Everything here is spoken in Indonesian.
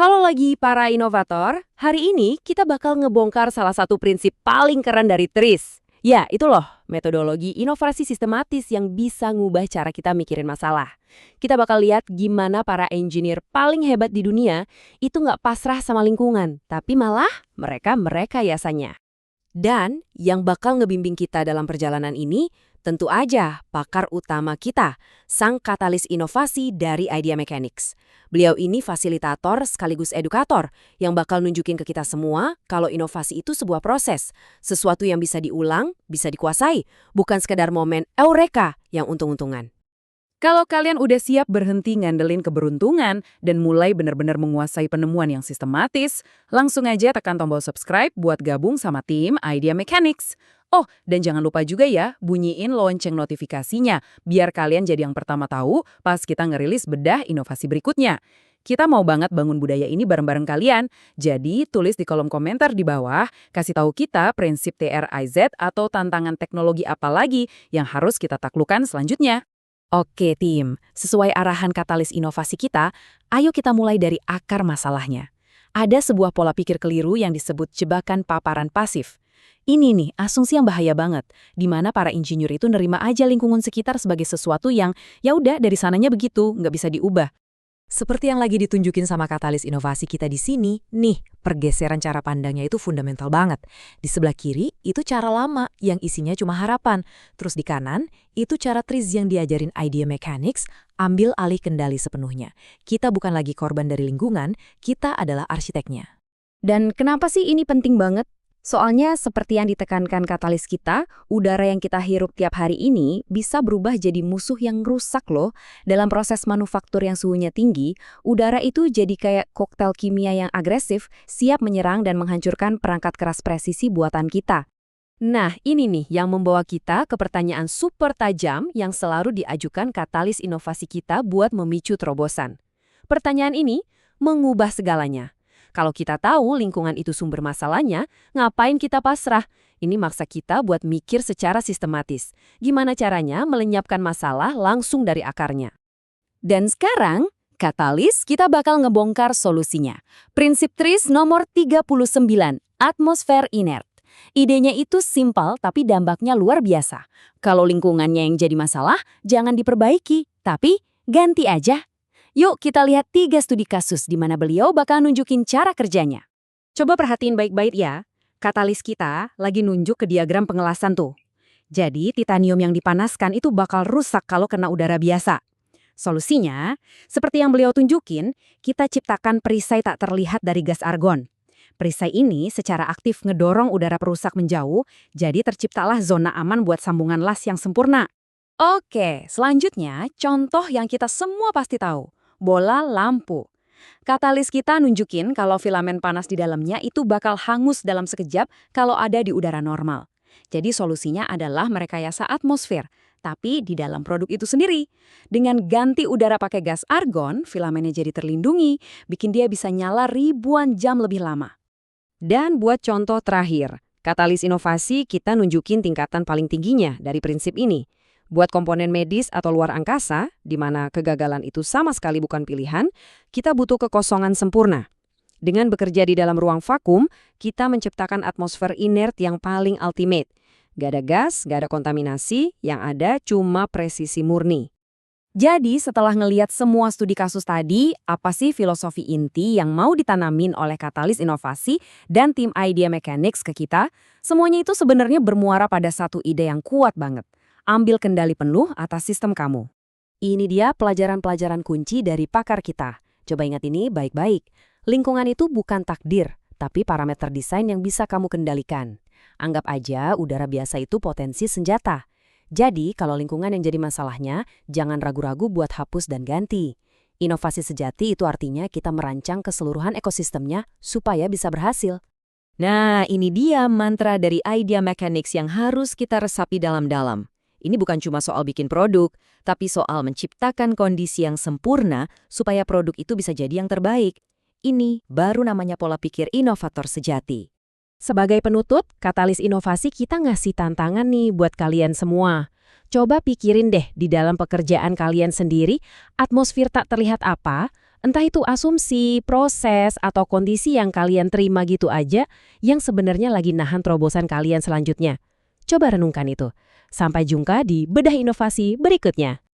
Halo lagi para inovator, hari ini kita bakal ngebongkar salah satu prinsip paling keren dari TRIS. Ya, itu loh, metodologi inovasi sistematis yang bisa ngubah cara kita mikirin masalah. Kita bakal lihat gimana para engineer paling hebat di dunia itu nggak pasrah sama lingkungan, tapi malah mereka yasanya. Dan yang bakal ngebimbing kita dalam perjalanan ini, tentu aja pakar utama kita, sang katalis inovasi dari Idea Mechanics. Beliau ini fasilitator sekaligus edukator yang bakal nunjukin ke kita semua kalau inovasi itu sebuah proses, sesuatu yang bisa diulang, bisa dikuasai, bukan sekedar momen eureka yang untung-untungan. Kalau kalian udah siap berhenti ngandelin keberuntungan dan mulai benar-benar menguasai penemuan yang sistematis, langsung aja tekan tombol subscribe buat gabung sama tim Idea Mechanics. Oh, dan jangan lupa juga ya, bunyiin lonceng notifikasinya, biar kalian jadi yang pertama tahu pas kita ngerilis bedah inovasi berikutnya. Kita mau banget bangun budaya ini bareng-bareng kalian, jadi tulis di kolom komentar di bawah, kasih tahu kita prinsip TRIZ atau tantangan teknologi apa lagi yang harus kita taklukkan selanjutnya. Oke tim, sesuai arahan katalis inovasi kita, ayo kita mulai dari akar masalahnya. Ada sebuah pola pikir keliru yang disebut jebakan paparan pasif. Ini nih, asumsi yang bahaya banget, di mana para insinyur itu nerima aja lingkungan sekitar sebagai sesuatu yang, ya udah dari sananya begitu, nggak bisa diubah. Seperti yang lagi ditunjukin sama katalis inovasi kita di sini, nih, pergeseran cara pandangnya itu fundamental banget. Di sebelah kiri, itu cara lama yang isinya cuma harapan. Terus di kanan, itu cara TRIS yang diajarin Idea Mechanics, ambil alih kendali sepenuhnya. Kita bukan lagi korban dari lingkungan, kita adalah arsiteknya. Dan kenapa sih ini penting banget? Soalnya seperti yang ditekankan katalis kita, udara yang kita hirup tiap hari ini bisa berubah jadi musuh yang rusak loh. Dalam proses manufaktur yang suhunya tinggi, udara itu jadi kayak koktail kimia yang agresif, siap menyerang dan menghancurkan perangkat keras presisi buatan kita. Nah, ini nih yang membawa kita ke pertanyaan super tajam yang selalu diajukan katalis inovasi kita buat memicu terobosan. Pertanyaan ini mengubah segalanya. Kalau kita tahu lingkungan itu sumber masalahnya, ngapain kita pasrah? Ini maksa kita buat mikir secara sistematis. Gimana caranya melenyapkan masalah langsung dari akarnya? Dan sekarang, katalis kita bakal ngebongkar solusinya. Prinsip TRIS nomor 39, atmosfer inert. Idenya itu simpel tapi dampaknya luar biasa. Kalau lingkungannya yang jadi masalah, jangan diperbaiki, tapi ganti aja. Yuk kita lihat 3 studi kasus di mana beliau bakal nunjukin cara kerjanya. Coba perhatiin baik-baik ya. Katalis kita lagi nunjuk ke diagram pengelasan tuh. Jadi titanium yang dipanaskan itu bakal rusak kalau kena udara biasa. Solusinya, seperti yang beliau tunjukin, kita ciptakan perisai tak terlihat dari gas argon. Perisai ini secara aktif ngedorong udara perusak menjauh, jadi terciptalah zona aman buat sambungan las yang sempurna. Oke, selanjutnya contoh yang kita semua pasti tahu. Bola lampu. Katalis kita nunjukin kalau filamen panas di dalamnya itu bakal hangus dalam sekejap kalau ada di udara normal. Jadi solusinya adalah merekayasa atmosfer, tapi di dalam produk itu sendiri. Dengan ganti udara pakai gas argon, filamennya jadi terlindungi, bikin dia bisa nyala ribuan jam lebih lama. Dan buat contoh terakhir, katalis inovasi kita nunjukin tingkatan paling tingginya dari prinsip ini. Buat komponen medis atau luar angkasa, di mana kegagalan itu sama sekali bukan pilihan, kita butuh kekosongan sempurna. Dengan bekerja di dalam ruang vakum, kita menciptakan atmosfer inert yang paling ultimate. Gak ada gas, gak ada kontaminasi, yang ada cuma presisi murni. Jadi setelah ngeliat semua studi kasus tadi, apa sih filosofi inti yang mau ditanamin oleh katalis inovasi dan tim Idea Mechanics ke kita? Semuanya itu sebenarnya bermuara pada satu ide yang kuat banget. Ambil kendali penuh atas sistem kamu. Ini dia pelajaran-pelajaran kunci dari pakar kita. Coba ingat ini baik-baik. Lingkungan itu bukan takdir, tapi parameter desain yang bisa kamu kendalikan. Anggap aja udara biasa itu potensi senjata. Jadi, kalau lingkungan yang jadi masalahnya, jangan ragu-ragu buat hapus dan ganti. Inovasi sejati itu artinya kita merancang keseluruhan ekosistemnya supaya bisa berhasil. Nah, ini dia mantra dari Idea Mechanics yang harus kita resapi dalam-dalam. Ini bukan cuma soal bikin produk, tapi soal menciptakan kondisi yang sempurna supaya produk itu bisa jadi yang terbaik. Ini baru namanya pola pikir inovator sejati. Sebagai penutup, katalis inovasi kita ngasih tantangan nih buat kalian semua. Coba pikirin deh di dalam pekerjaan kalian sendiri, atmosfer tak terlihat apa, Entah itu asumsi, proses, atau kondisi yang kalian terima gitu aja yang sebenarnya lagi nahan terobosan kalian selanjutnya. Coba renungkan itu. Sampai jumpa di Bedah Inovasi berikutnya.